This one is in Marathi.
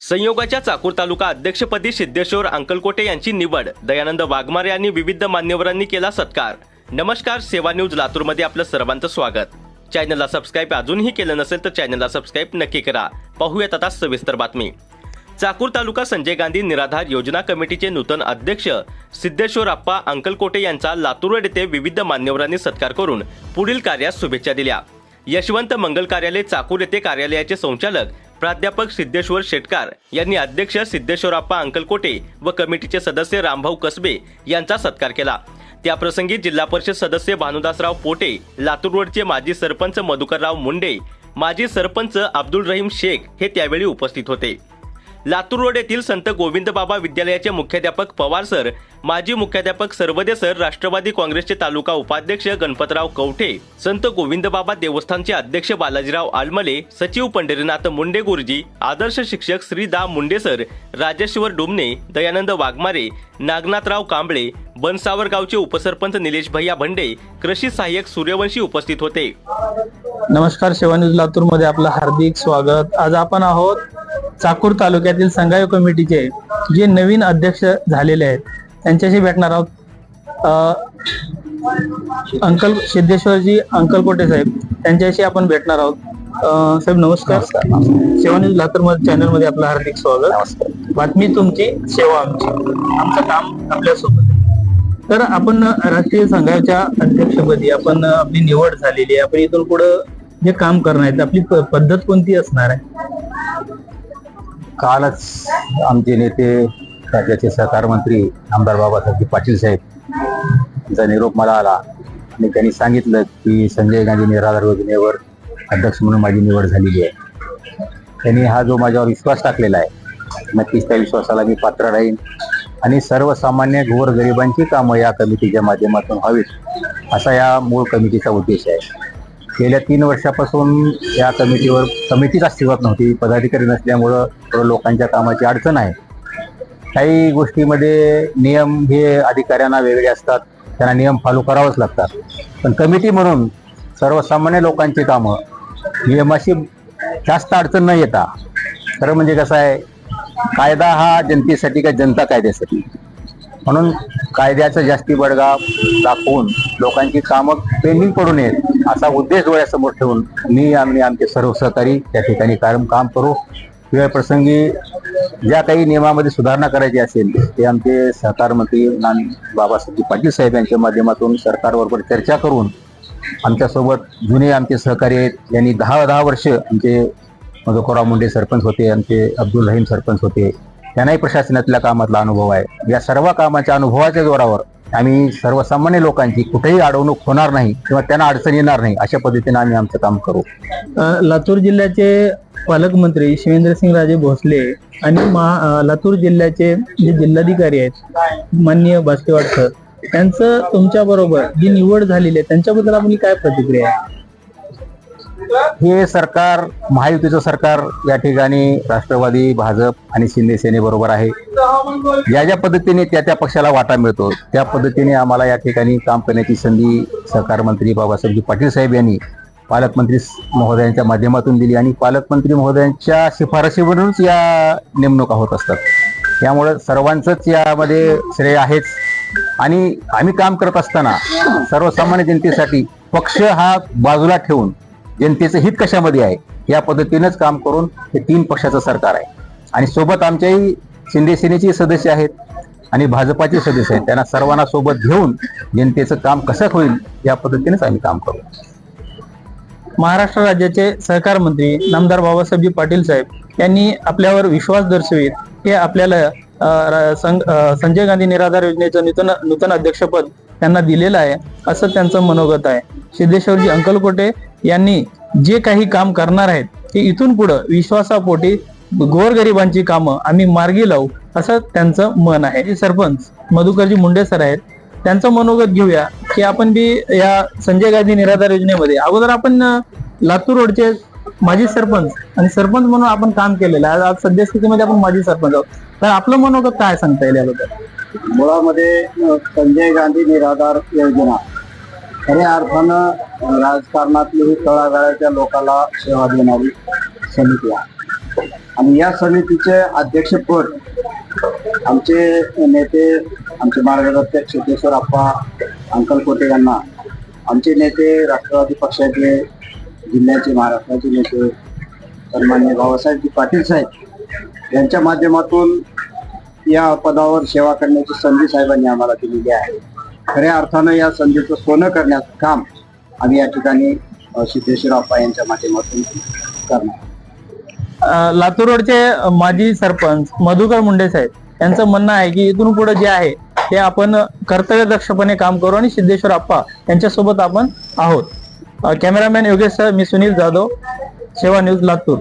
संयोगाच्या चाकूर तालुका अध्यक्षपदी सिद्धेश्वर अंकलकोटे यांची निवड, दयानंद वाघमारे यांनी विविध मान्यवरांनी केला सत्कार। नमस्कार, सेवा न्यूज लातूरमध्ये आपलं सर्वांचं स्वागत। चॅनलला सबस्क्राइब अजूनही केलं नसेल तर चॅनलला सबस्क्राइब नक्की करा। पाहूयात आता सविस्तर बातमी। चाकूर तालुका संजय गांधी निराधार योजना कमिटीचे नूतन अध्यक्ष सिद्धेश्वरप्पा अंकलकोटे यांचा लातूर येथे विविध मान्यवरांनी सत्कार करून पुढील कार्यास शुभेच्छा दिल्या। यशवंत मंगल कार्यालय चाकूर येथे कार्यालयाचे संचालक प्राध्यापक सिद्धेश्वर शेटकार यांनी अध्यक्ष सिद्धेश्वरप्पा अंकलकोटे व कमिटीचे सदस्य रामभाऊ कसबे यांचा सत्कार केला। त्याप्रसंगी जिल्हा परिषद सदस्य भानुदासराव पोटे, लातूर रोडचे माजी सरपंच मधुकरराव मुंडे, माजी सरपंच अब्दुल रहीम शेख हे त्यावेळी उपस्थित होते। लातूर रोड येथील संत गोविंदबाबा विद्यालयाचे मुख्याध्यापक पवार सर, माजी मुख्याध्यापक सरवदे सर, राष्ट्रवादी काँग्रेसचे तालुका उपाध्यक्ष गणपतराव कवठे, संत गोविंदबाबा देवस्थानचे अध्यक्ष बालाजीराव आलमले, सचिव पंढरीनाथ मुंडे गुरुजी, आदर्श शिक्षक श्री दा मुंडे सर, राजेश्वर डुमने, दयानंद वाघमारे, नागनाथराव कांबळे, बनसावर गावचे उपसरपंच निलेश भैया भंडे, कृषी सहाय्यक सूर्यवंशी उपस्थित होते। नमस्कार, सेवा न्यूज लातूर मध्ये आपलं हार्दिक स्वागत। आज आपण आहोत चाकूर तालुक्यातील संघाय कमिटीचे जे नवीन अध्यक्ष झालेले आहेत त्यांच्याशी भेटणार आहोत। अंकल सिद्धेश्वरजी अंकलकोटे साहेब त्यांच्याशी आपण भेटणार आहोत। साहेब नमस्कार। सेवा न्यूज लातूर मध्ये चॅनल मध्ये आपलं हार्दिक स्वागत। बातमी तुमची, सेवा आमची, आमचं काम आपल्यासोबत आहे। तर आपण राष्ट्रीय संघाच्या अध्यक्षपदी आपण आपली निवड झालेली आहे। आपण इथून पुढे जे काम करणार आहे आपली पद्धत कोणती असणार आहे? कालच आमचे नेते राज्याचे सहकार मंत्री आमदार बाबासाहेब पाटील साहेब यांचा निरोप मला आला आणि त्यांनी सांगितलं की संजय गांधी निराधार योजनेवर अध्यक्ष म्हणून माझी निवड झालेली आहे। त्यांनी हा जो माझ्यावर विश्वास टाकलेला आहे, नक्कीच त्या विश्वासाला मी पात्र राहीन आणि सर्वसामान्य गोरगरिबांची कामं या कमिटीच्या माध्यमातून व्हावीत असा या मूळ कमिटीचा उद्देश आहे। गेल्या 3 वर्षापासून या कमिटीच अस्तित्वात नव्हती। पदाधिकारी नसल्यामुळं लोकांच्या कामाची अडचण आहे। काही गोष्टीमध्ये नियम हे अधिकाऱ्यांना वेगळे असतात, त्यांना नियम फॉलो करावंच लागतात, पण कमिटी म्हणून सर्वसामान्य लोकांची कामं नियमाशी जास्त अडचण न येता, खरं म्हणजे कसं आहे, कायदा हा जनतेसाठी का जनता कायद्यासाठी, म्हणून कायद्याचा जास्ती बडगा दाखवून लोकांची कामं पेंडिंग पडू नयेत असा उद्देश डोळ्यासमोर ठेवून मी आणि आमचे सर्व सहकारी त्या ठिकाणी काम करू। वेळ प्रसंगी ज्या काही नियमामध्ये सुधारणा करायची असेल ते आमचे सहकार मंत्री बाबासाहेब पाटील साहेब यांच्या माध्यमातून सरकारबरोबर चर्चा करून, आमच्यासोबत जुने आमचे सहकारी आहेत, यांनी 10 वर्ष आमचे मधुकरराव मुंडे सरपंच होते, आमचे अब्दुल रहीम सरपंच होते, त्यांनाही प्रशासनातल्या कामातला अनुभव आहे। या सर्व कामाच्या अनुभवाच्या जोरावर आम्ही सर्वसामान्य लोकांची कुठेही अडवणूक होणार नाही किंवा त्यांना अडचण येणार नाही अशा पद्धतीने आम्ही आमचं काम करू। लातूर जिल्ह्याचे पालकमंत्री शिवेंद्रसिंहराजे भोसले आणि लातूर जिल्ह्याचे जे जिल्हाधिकारी आहेत माननीय बास्केवाड सर, त्यांचं तुमच्या बरोबर जी निवड झालेली आहे त्यांच्याबद्दल आपली काय प्रतिक्रिया आहे? हे सरकार, महायुतीचं सरकार या ठिकाणी राष्ट्रवादी, भाजप आणि शिंदे सेनेबरोबर आहे। ज्या पद्धतीने त्या पक्षाला वाटा मिळतो त्या पद्धतीने आम्हाला या ठिकाणी काम करण्याची संधी सहकार मंत्री बाबासाहेब पाटील साहेब यांनी पालकमंत्री महोदयांच्या माध्यमातून दिली आणि पालकमंत्री महोदयांच्या शिफारशीवरूनच या नेमणुका होत असतात। त्यामुळे सर्वांचंच यामध्ये श्रेय आहेच आणि आम्ही काम करत असताना सर्वसामान्य जनतेसाठी पक्ष हा बाजूला ठेवून जनतेचं हित कशामध्ये आहे या पद्धतीनेच काम करून हे 3 पक्षाचं सरकार आहे आणि सोबत आमच्याही शिंदे सेनेचे सदस्य आहेत आणि भाजपाचे सदस्य आहेत। त्यांना सर्वांना सोबत घेऊन जनतेचं काम कसं होईल या पद्धतीनेच आम्ही काम करू। महाराष्ट्र राज्याचे सहकार मंत्री नामदार बाबासाहेब पाटील साहेब यांनी आपल्यावर विश्वास दर्शवित हे आपल्याला संजय गांधी निराधार योजनेचं नूतन अध्यक्षपद त्यांना दिलेलं आहे असं त्यांचं मनोगत आहे। सिद्धेश्वरजी अंकलकोटे यांनी जे काही काम करणार आहेत ते इथून पुढे विश्वासापोटी गोरगरिबांची कामं आम्ही मार्गी लावू असं त्यांचं मन आहे। सरपंच मधुकरजी मुंडे सर आहेत, त्यांचं मनोगत घेऊया की आपण बी या संजय गांधी निराधार योजनेमध्ये अगोदर आपण लातूर रोडचे माजी सरपंच आणि सरपंच म्हणून आपण काम केलेलं आहे। आज सद्यस्थितीमध्ये आपण माजी सरपंच आहोत, तर आपलं मनोगत काय सांगता येईल याबद्दल? मुळामध्ये संजय गांधी निराधार योजना खऱ्या अर्थानं राजकारणातली तळागाळाच्या लोकांना सेवा देणारी समिती आहे आणि या समितीचे अध्यक्षपद आमचे नेते, आमचे मार्गदर्शक सिद्धेश्वर आप्पा अंकलकोटे यांना, आमचे नेते राष्ट्रवादी पक्षाचे जिल्ह्याचे महाराष्ट्राचे नेते सन्माननीय बाबासाहेब पाटील साहेब यांच्या माध्यमातून या पदावर सेवा करण्याची संधी साहेबांनी आम्हाला दिलेली आहे. खऱ्या अर्थानं या संधीचं सोनं करण्याचं काम आम्ही या ठिकाणी सिद्धेश्वर आप्पा यांच्या माध्यमातून करणार. लातूर रोडचे माजी सरपंच मधुकर मुंडे साहेब यांचं म्हणणं आहे की इथून पुढे जे आहे ते आपण कर्तव्यदक्षपणे काम करू आणि सिद्धेश्वर आप्पा यांच्यासोबत आपण आहोत. कॅमेरामॅन योगेश सर, मी सुनील जाधव, सेवा न्यूज लातूर.